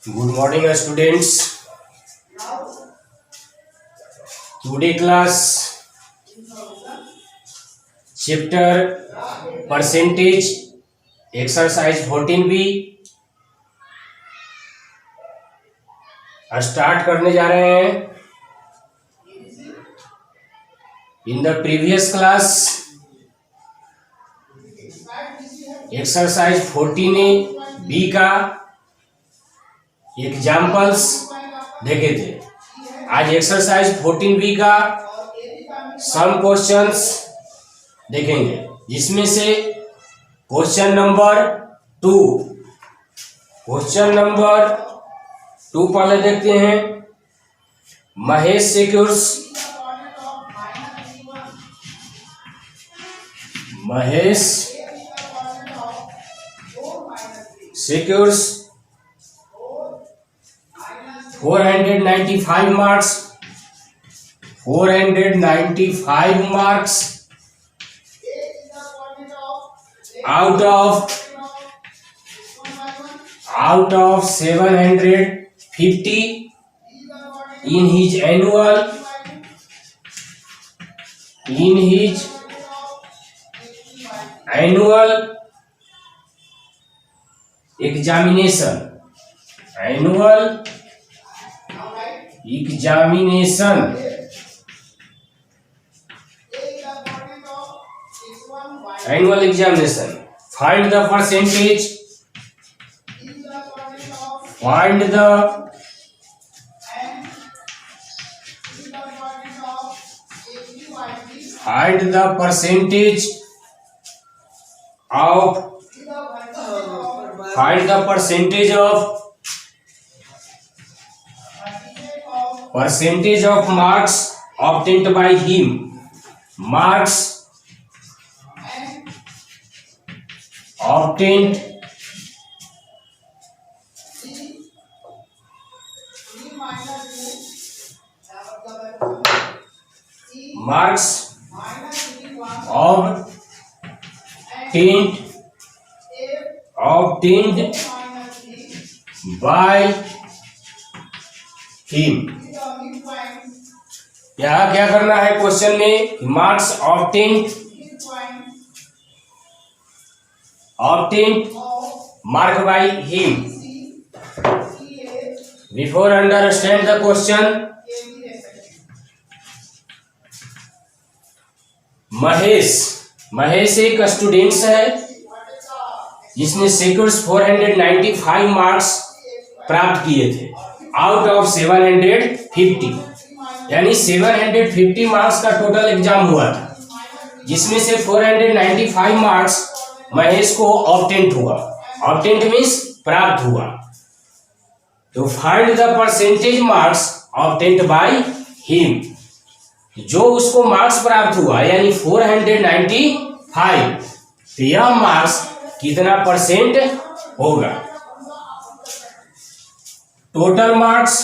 Good morning, students. Today class chapter percentage exercise 14B start करने जा रहे हैं. In the previous class exercise 14B का examples देखे थे. आज एक्सरसाइज 14B का सम क्वेश्चंस देखेंगे, जिसमें से क्वेश्चन नंबर 2 पहले देखते हैं. Mahesh secures 495 marks out of 750 in his annual examination. Find the percentage of marks obtained by him. Marks obtained by him. यहाँ क्या करना है क्वेश्चन में? Marks obtained marked by him. Before understand the question, Mahesh एक students है जिसने secures 495 marks प्राप्त किए थे आउट ऑफ 750. यानी 750 मार्क्स का टोटल एग्जाम हुआ था, जिसमें से 495 मार्क्स महेश को ऑब्टेंट हुआ. ऑब्टेंट मीन्स प्राप्त हुआ. तो find the percentage marks obtained by him. जो उसको मार्क्स प्राप्त हुआ यानी 495, तो यह मार्क्स कितना परसेंट होगा? टोटल मार्क्स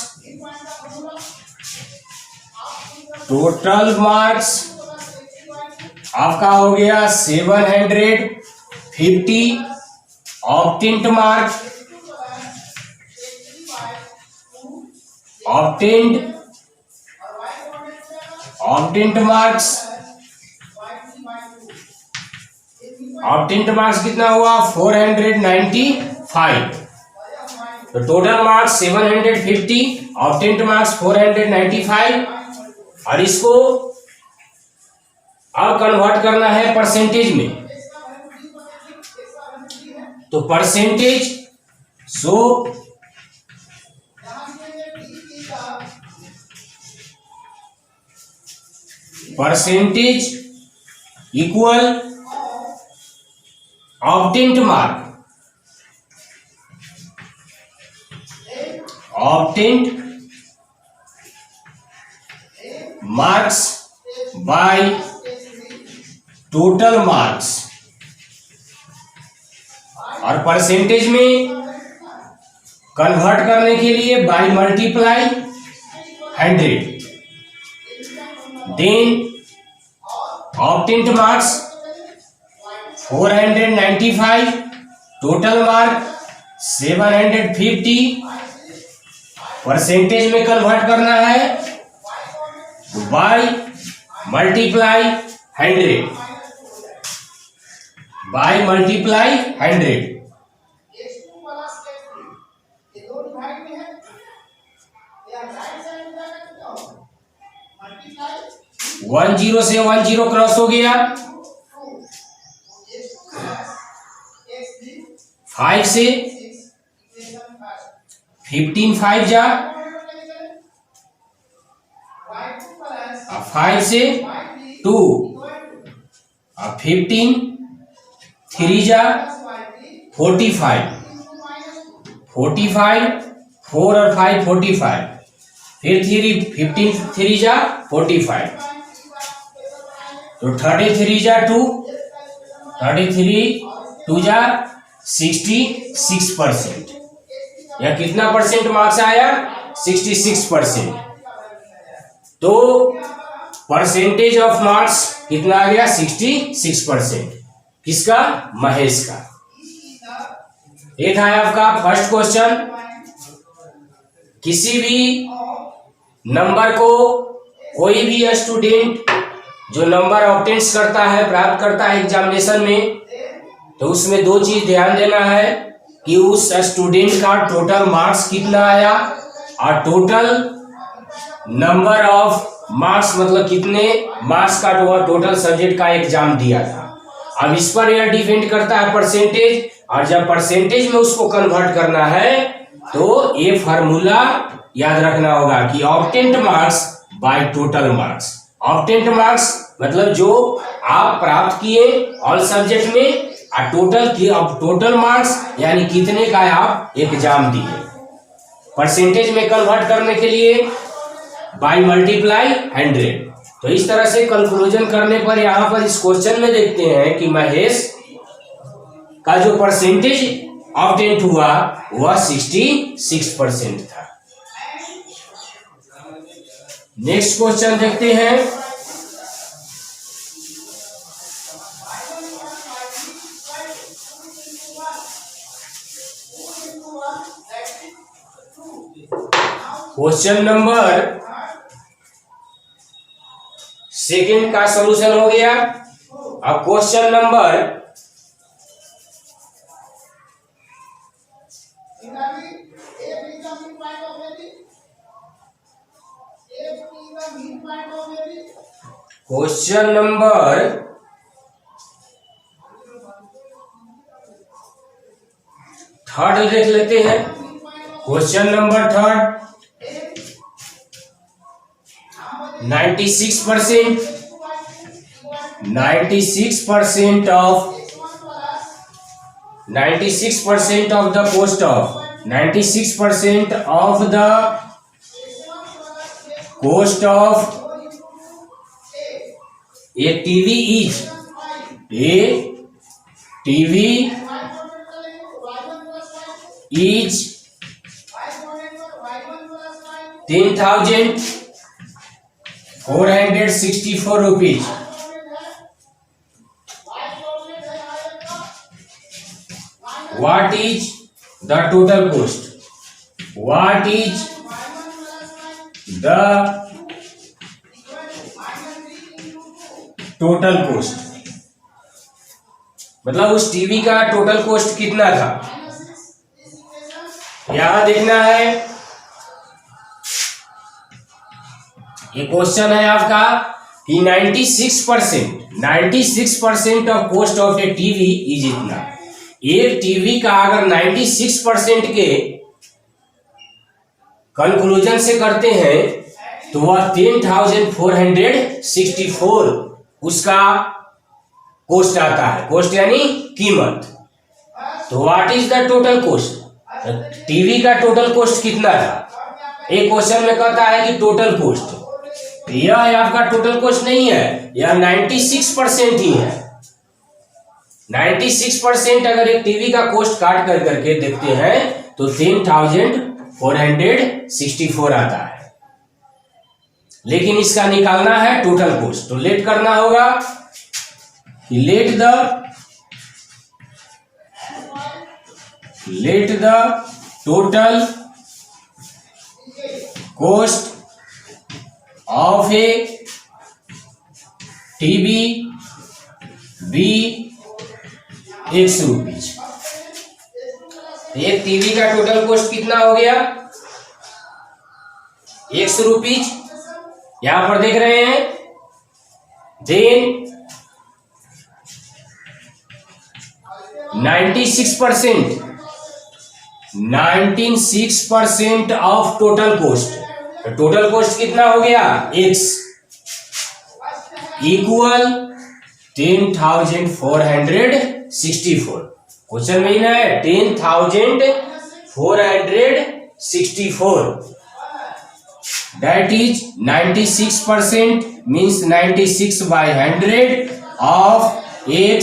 आपका हो गया 750. ऑब्टेंट मार्क्स कितना हुआ? 495. तो टोटल मार्क्स 750, ऑब्टेंट मार्क्स 495. और इसको अब कन्वर्ट करना है परसेंटेज में. तो percentage equal obtained marks by total marks. और परसेंटेज में कन्वर्ट करने के लिए by multiply 100. Then obtained marks 495, total mark 750 percentage में कन्वर्ट करना है तो बाई मल्टीप्लाई 100, बाई मल्टीप्लाई 100। 10 से 10 क्रॉस हो गया, 5 से 15 5 जा, 5 से 2, 15 3 जा 45, 45 4 और 5 45, फिर 3 15 3 जा 45, तो 33 जा 2, 33 2 जा 66%, या कितना परसेंट मार्क्स आया? 66%। तो परसेंटेज ऑफ मार्क्स कितना आ गया? 66%। किसका? महेश का। ये था आपका फर्स्ट क्वेश्चन। किसी भी नंबर को कोई भी स्टूडेंट जो नंबर ऑब्टेन्स करता है, प्राप्त करता है एग्जामिनेशन में, तो उसमें दो चीज ध्यान देना है कि उस स्टूडेंट का टोटल मार्क्स कितना आया और टोटल नंबर ऑफ मार्क्स मतलब कितने मार्क्स का टोटल सब्जेक्ट का एग्जाम दिया था। अब इस पर यह डिपेंड करता है परसेंटेज, और जब परसेंटेज में उसको कन्वर्ट करना है तो ये फार्मूला याद रखना होगा कि obtained marks by total marks. Obtained marks मतलब जो आप प्राप्त किए ऑल सब्जेक्ट में, और टोटल मार्क्स यानी कितने का आप एग्जाम दिए। परसेंटेज में कन्वर्ट करने के लिए बाय मल्टीप्लाई 100। तो इस तरह से कंक्लूजन करने पर यहाँ पर इस क्वेश्चन में देखते हैं कि महेश का जो परसेंटेज ऑब्टेन्ड हुआ वह 66% था। नेक्स्ट क्वेश्चन देखते हैं। क्वेश्चन नंबर सेकंड का सॉल्यूशन हो गया। अब क्वेश्चन नंबर थर्ड देख लेते हैं। Question number third, 96% of the cost of 96% of the cost of a TV is 10,464 rupees. What is the total cost? What is the total cost? मतलब उस TV का टोटल कॉस्ट कितना था यहां देखना है। ये क्वेश्चन है आपका कि 96% of cost of a TV is इतना। एक टीवी का अगर 96% के कंक्लूजन से करते हैं तो वह 10,464 उसका कॉस्ट आता है। कॉस्ट यानी कीमत। तो what is the total cost? TV का टोटल कॉस्ट कितना था? एक क्वेश्चन में कहता है कि टोटल कॉस्ट, यह आपका टोटल कॉस्ट नहीं है, यह 96% ही है। 96% अगर एक टीवी का कॉस्ट काट कर करके देखते हैं तो 10,464 आता है। लेकिन इसका निकालना है टोटल कॉस्ट, तो लेट करना होगा कि let the total cost of a TV be X rupees. एक टीवी का टोटल कॉस्ट कितना हो गया? X rupees. यहां पर देख रहे हैं। Then 96% of total cost. तो टोटल कॉस्ट कितना हो गया? X equal 10,464। क्वेश्चन में ना है 10,464। That is 96% means 96/100 of X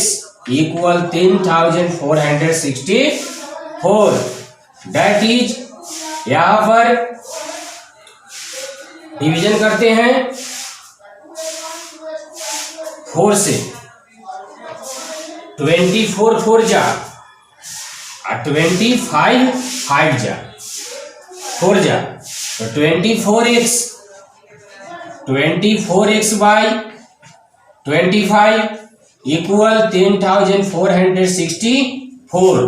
equal 10,464। That is यहां पर डिवीजन करते हैं 4 से। 24 4 जा, 25 5 जा, 4 जा, तो 24x by 25 equal 10,464।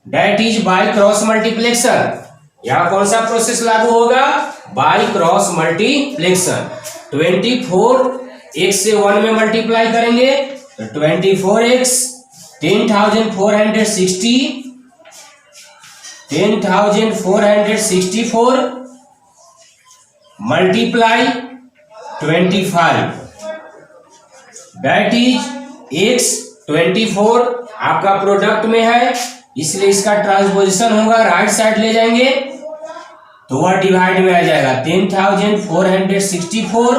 That is by cross multiplication. यहां कौन सा प्रोसेस लागू होगा? Bye cross मल्टीप्लेक्शन। 24x से 1 में मल्टीप्लाई करेंगे तो 24x 10,464 multiply 25। That is x 24 आपका प्रोडक्ट में है, इसलिए इसका ट्रांसपोजिशन होगा, राइट साइड ले जाएंगे तो वह डिवाइड में आ जाएगा। 10,464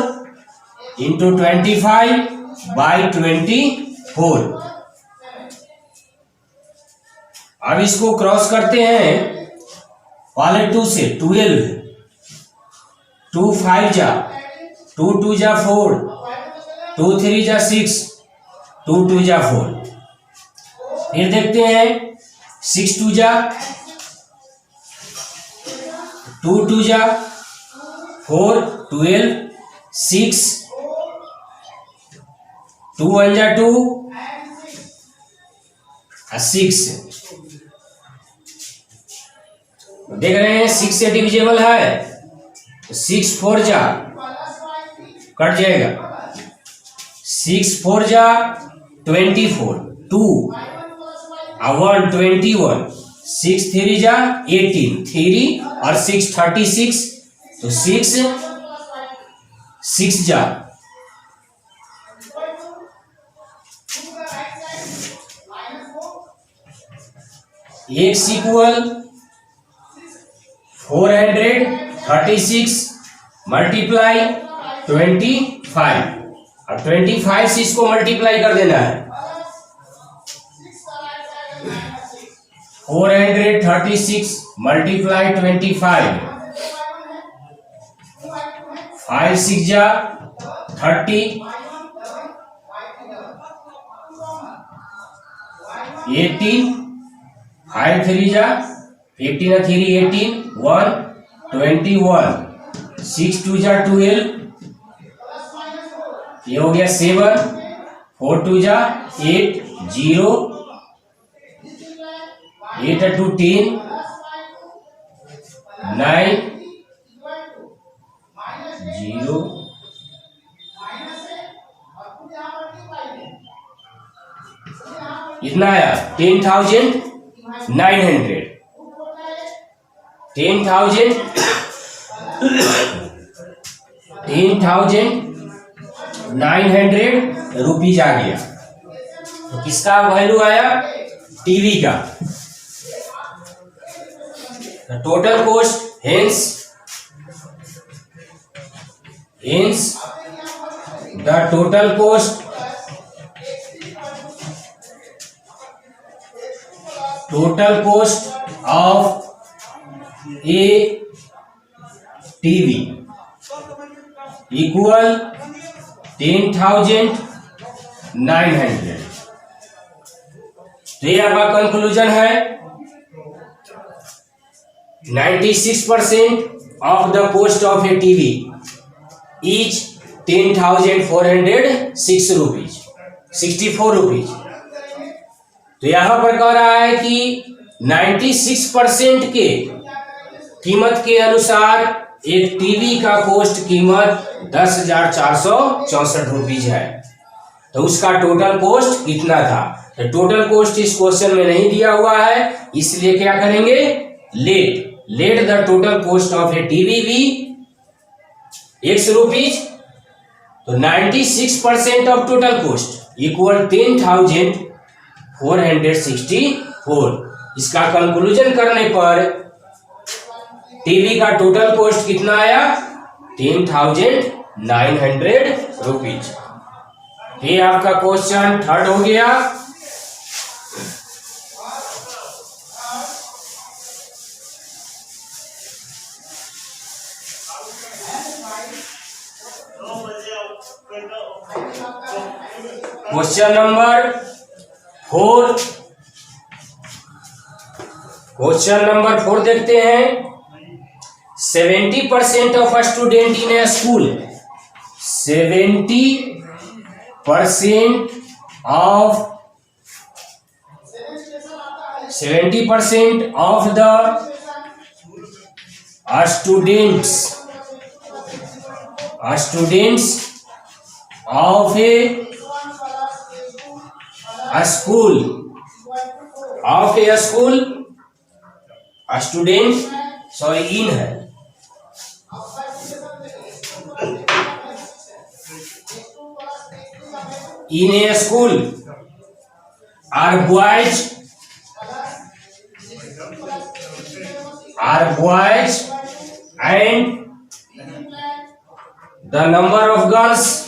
इंटू 25/24। अब इसको क्रॉस करते हैं पहले 2 से। 12 2 5 जा, 2 2 जा 4, 2 3 जा 6, 2 2 जा 4। फिर देखते हैं 6 2 जा, 2 2 जा 4, 12 6, 2 1 जा 2 और 6। देख रहे हैं 6 से डिविजेबल है तो 6 4 जा कट जाएगा। 6 4 जा 24, 2 और 1 21, 6 3 जा 18, 3 और 6 36, तो 6 जा x इक्वल 436 मल्टीप्लाई 25 और 25 से इसको मल्टीप्लाई कर देना है। 436 मल्टीप्लाई 25, 5 6 जा 30, 18, 5 3 जा 15 और 3 18, 1 21, 6 2 जा 12, ये हो गया 7, 4 2 जा 8, 0, 8 और 2 10, 9 0, इतना आया 10,900 रुपीज आ गया। तो किसका वैल्यू आया? टीवी का। Total cost hence the total cost of a TV equal 10,900। तो ये आपका कंक्लूजन है। 96% of the cost of a TV is 10,406 rupees, 64 rupees। तो यहां पर कह रहा है कि 96% के कीमत के अनुसार एक टीवी का कोस्ट कीमत 10,464 रुपीज है। तो उसका टोटल कोस्ट कितना था? तो टोटल कोस्ट इस क्वेश्चन में नहीं दिया हुआ है, इसलिए क्या करेंगे, let the total cost of a TV be x rupees. तो 96% ऑफ टोटल कोस्ट इक्वल 10,464। इसका कंक्लूजन करने पर टीवी का टोटल कोस्ट कितना आया? 10,900 रुपीज। ये आपका क्वेश्चन थर्ड हो गया। क्वेश्चन नंबर 4, क्वेश्चन नंबर 4 देखते हैं। 70% of student in A school, 70% of the students of a school, student sorry इन है, in a school are boys and the number of girls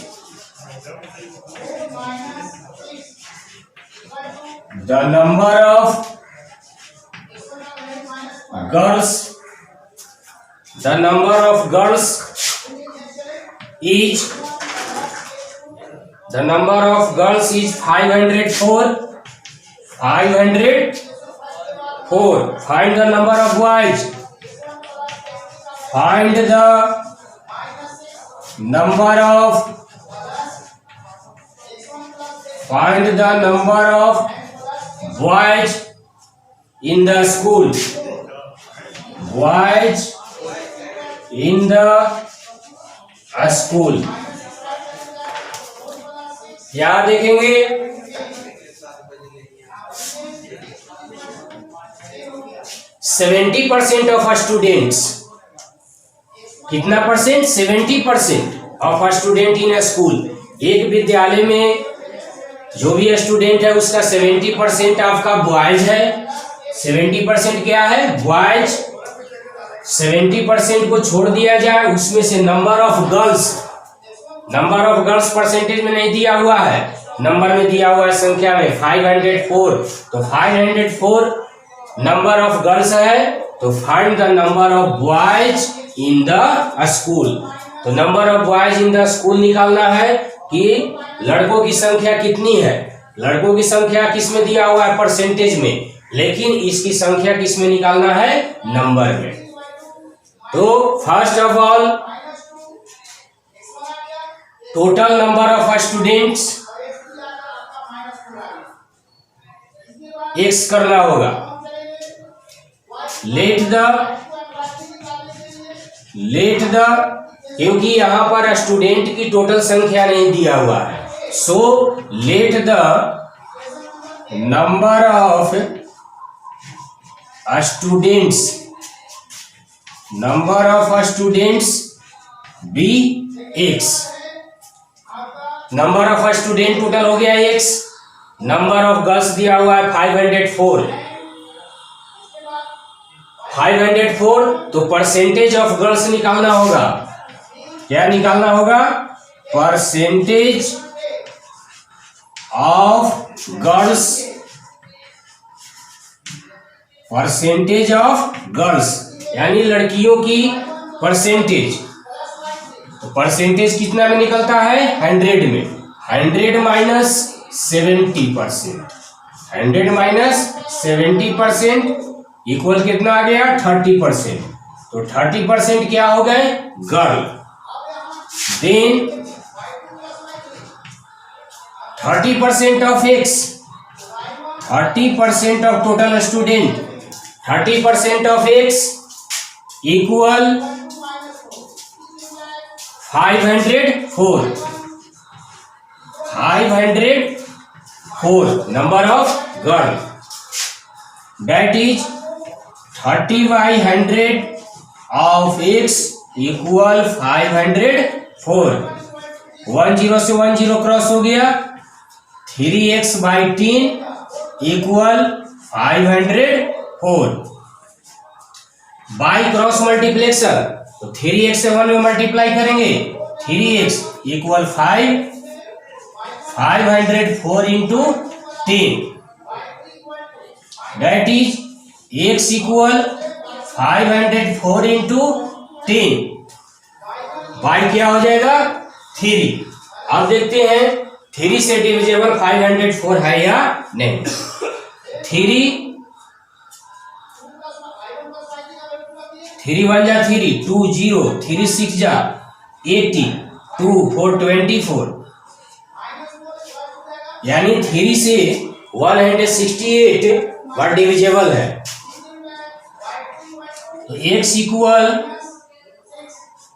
is 504. Find the number of boys. Find the number of boys in the school. यहां देखेंगे 70% of students, कितना percent? 70% of student in A school. एक विद्यालय में जो भी student है उसका 70% आपका बॉयज है। 70% क्या है? बॉयज। 70% को छोड़ दिया जाए, उसमें से नंबर ऑफ गर्ल्स परसेंटेज में नहीं दिया हुआ है, नंबर में दिया हुआ है संख्या में 504। तो 504 नंबर ऑफ गर्ल्स है, तो find the number of boys in the school. तो number of boys in the school निकालना है कि लड़कों की संख्या कितनी है। लड़कों की संख्या किस में दिया हुआ है? परसेंटेज में, लेकिन इसकी संख्या किस में निकालना है? नंबर में। तो first of all total number of students x करना होगा। लेट द क्योंकि यहां पर स्टूडेंट की टोटल संख्या नहीं दिया हुआ है, so let the number of students be x। Number of student total हो गया x, नंबर ऑफ गर्ल्स दिया हुआ है 504। तो परसेंटेज ऑफ गर्ल्स निकालना होगा। क्या निकालना होगा? परसेंटेज ऑफ गर्ल्स यानी लड़कियों की परसेंटेज। तो परसेंटेज कितना में निकलता है? 100 में। 100 माइनस 70%, 100 माइनस 70% इक्वल कितना आ गया? 30%। तो 30% क्या हो गए? Girl. Then 30% of x, 30% of total student, 30% of x equal 504, 504 number of girl, that is 30/100 of x equal 504। 10 से 10 क्रॉस हो गया, 3x/10 इक्वल 504। बाई क्रॉस मल्टीप्लेक्शन, तो 3x से 1 में मल्टीप्लाई करेंगे, 3x equal 504 into 10, that is x equal 504 into 10, by क्या हो जाएगा? 3। अब देखते हैं 3 से डिविजेबल 504 है या नहीं। 3 1 जा 3, 2 0, 3 6 जा 80, 2 4 24, यानी 3 से 168 पर डिविजेबल है। तो x equal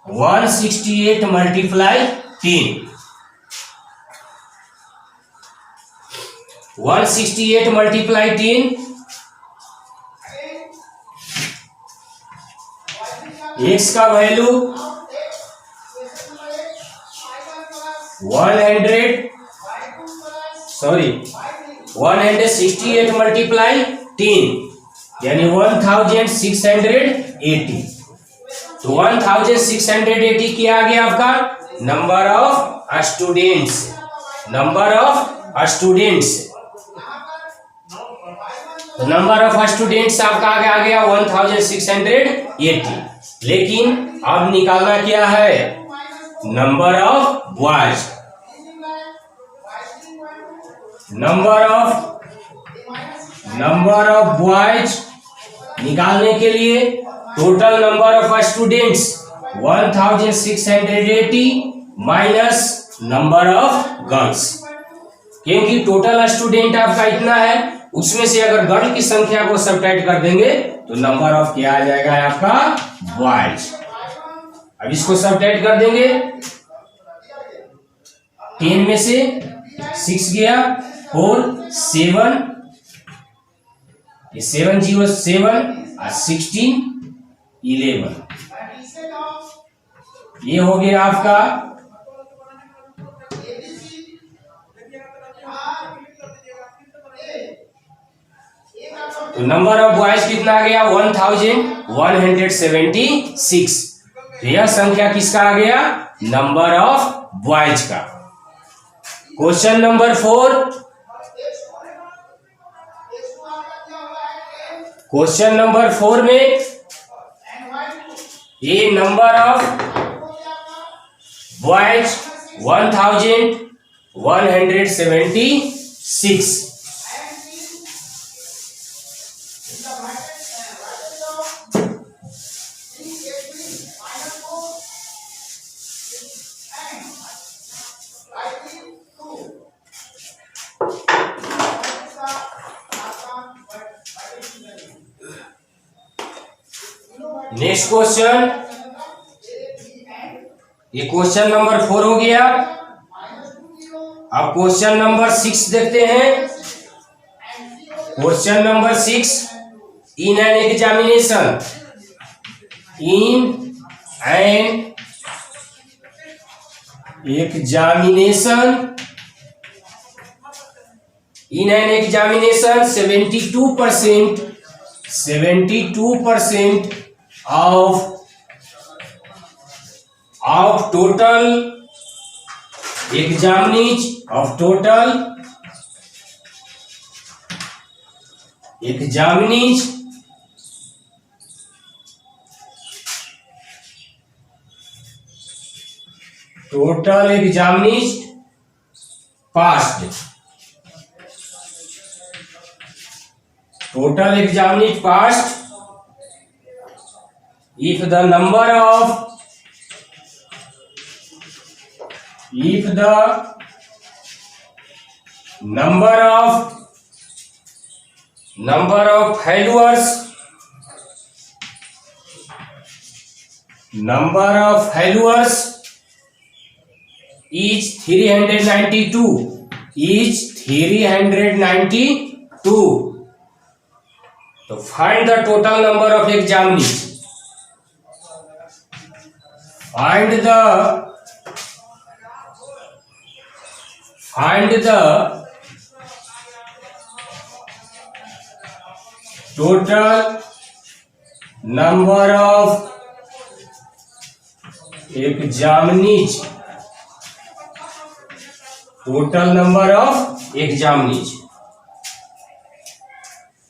168 multiply 10, 168 multiply 10, x का वैल्यू 168 मल्टीप्लाई 10 यानी 1680। तो 1680 क्या आ गया आपका? Number of students, number of students. तो नंबर ऑफ स्टूडेंट्स आपका आ गया 1680। लेकिन अब निकालना क्या है? Number of boys. Number of boys निकालने के लिए total number of students 1680 minus number of girls, क्योंकि टोटल स्टूडेंट आपका इतना है, उसमें से अगर गर्ल की संख्या को सबट्रैक्ट कर देंगे तो नंबर ऑफ क्या आ जाएगा आपका? बॉयज। अब इसको सबट्रैक्ट कर देंगे, 10 में से 6 गया, 4 7, ये 7 0 7 और 16 11, ये हो गया आपका तो नंबर ऑफ बॉयज कितना आ गया? 1176। तो यह संख्या किसका आ गया? नंबर ऑफ बॉयज का। क्वेश्चन नंबर 4, क्वेश्चन नंबर 4 में ये number of boys 1176। Next question, ये क्वेश्चन नंबर 4 हो गया। अब क्वेश्चन नंबर 6 देखते हैं। Question number 6, in an examination, in an examination 72% of total examinees passed, total examinees passed if the number of failures is 392, तो find the total number of examinees. Find the total number of examinees.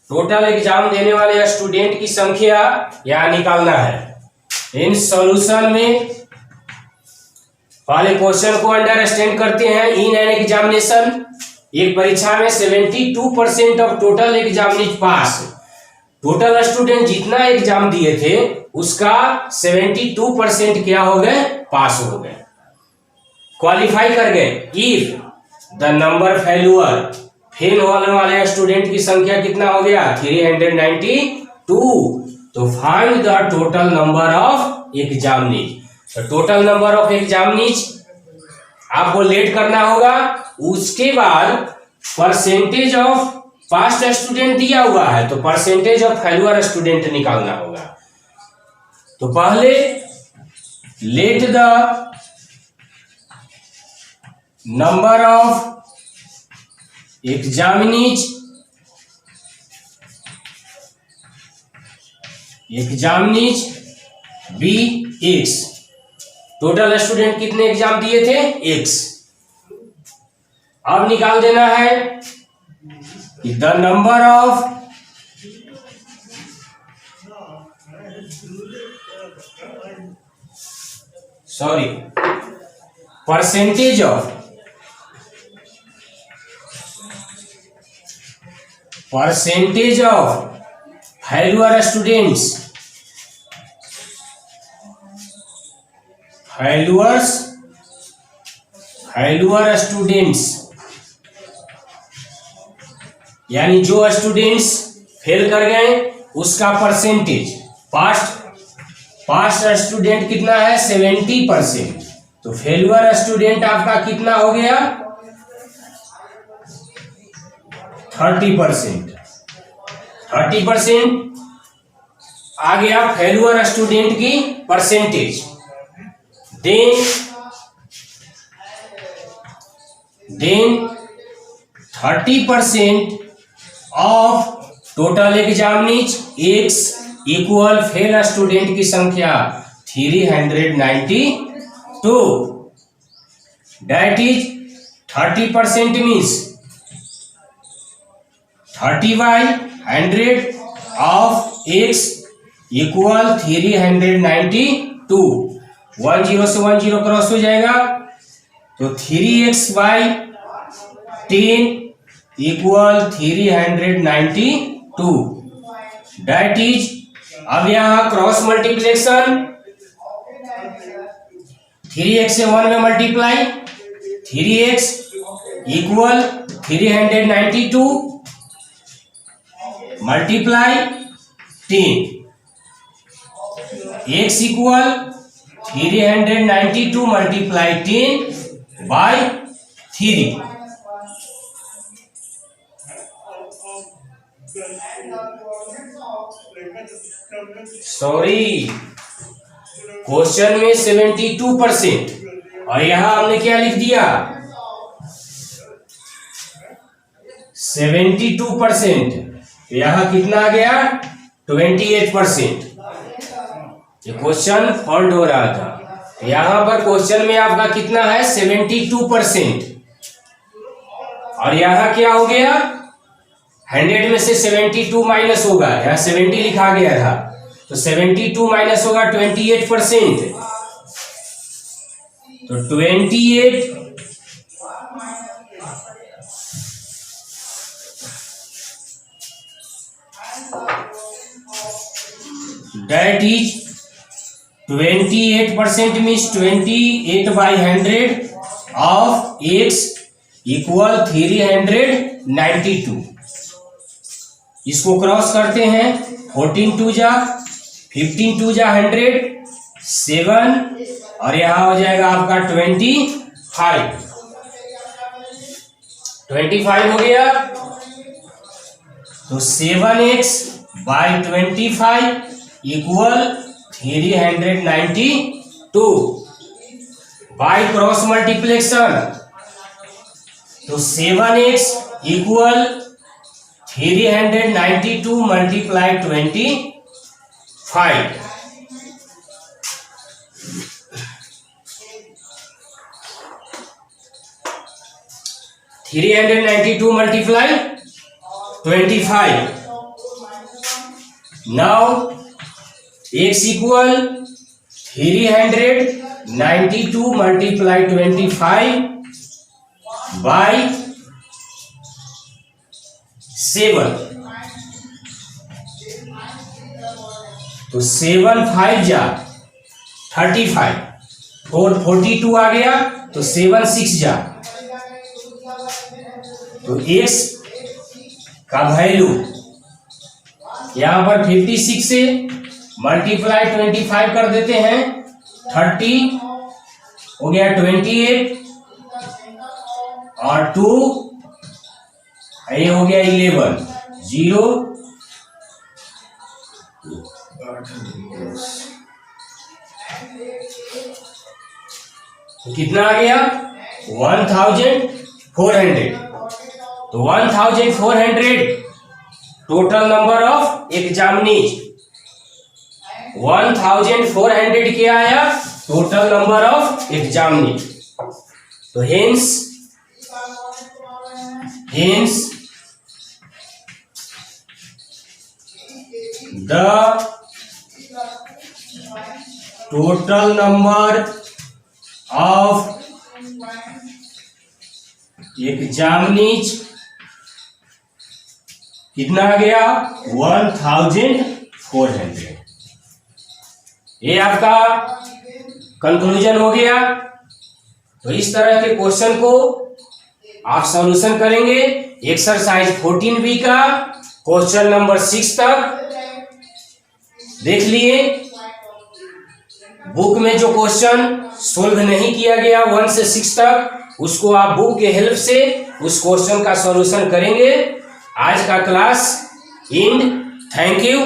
Total exam देने वाले student की संख्या यहां निकालना है। In solution में पहले क्वेश्चन को अंडरस्टैंड करते हैं। इन एन एग्जामिनेशन, एक परीक्षा में 72% of total examination pass. Total student जितना एग्जाम दिए थे उसका 72% क्या हो गए, पास हो गए, क्वालिफाई कर गए। इफ द नंबर फेल होने वाले स्टूडेंट की संख्या कितना हो गया, 392। तो find the total number of examinees. तो टोटल नंबर ऑफ एग्जामिनीज आपको लेट करना होगा। उसके बाद परसेंटेज ऑफ पास्ट स्टूडेंट दिया हुआ है, तो परसेंटेज ऑफ फेल्यूर स्टूडेंट निकालना होगा। तो पहले let the number of examinees be x. Total student कितने एग्जाम दिए थे, एक्स। अब निकाल देना है कि the number of percentage of failure students यानी जो स्टूडेंट्स फेल कर गए उसका परसेंटेज। पास्ट स्टूडेंट कितना है, 70%। तो फेल्यूर स्टूडेंट आपका कितना हो गया, 30%। 30% आ गया फेल्यूर स्टूडेंट की percentage. Then 30% of total examinees x equal fail student की संख्या 392। That is 30% means 30/100 of x equal 392। 10 से 10 क्रॉस हो जाएगा, तो 3x/10 इक्वल 392। दैट इज, अब यहां क्रॉस मल्टीप्लिकेशन 3x से 1 में multiply, 3x equal 392 multiply 10, x equal 392 multiply 10/3। Sorry, question में 72% और यहां हमने क्या लिख दिया, 72%। यहां कितना आ गया, 28%। ये क्वेश्चन फॉल्ट हो रहा था। यहां पर क्वेश्चन में आपका कितना है, 72%, और यहां क्या हो गया, 100 में से 72 माइनस होगा। यहाँ 70 लिखा गया था, तो 72 माइनस होगा 28%। तो 28 that is 28% means 28/100 of x equal 392। इसको क्रॉस करते हैं, 14 2 जा 15 2 जा 100 7 और यहां हो जाएगा आपका 25 हो गया। तो 7x/25 इक्वल 392 बाई क्रॉस मल्टीप्लेक्शन। तो 7x equal 392 multiply 25। 392 multiply 25। Now x equal 392 multiply 25 by 7। तो 7 5 जा 35, 42 आ गया। तो 7 6 जा, तो x का वैल्यू यहां पर 56 से मल्टीप्लाई 25 कर देते हैं, 30 हो गया 28 और 2 ये हो गया 11 0। तो कितना आ गया 1400। तो 1400 टोटल नंबर ऑफ एग्जामिनीज। 1400 क्या आया टोटल नंबर ऑफ एग्जामिनीज। तो hence the total number of examinees कितना आ गया 1400। ये आपका कंक्लूजन हो गया। तो इस तरह के क्वेश्चन को आप सॉल्यूशन करेंगे। एक्सरसाइज 14B का क्वेश्चन नंबर 6 तक देख लिए। बुक में जो क्वेश्चन सोल्व नहीं किया गया 1 से 6 तक, उसको आप बुक के हेल्प से उस क्वेश्चन का सॉल्यूशन करेंगे। आज का क्लास एंड। Thank you.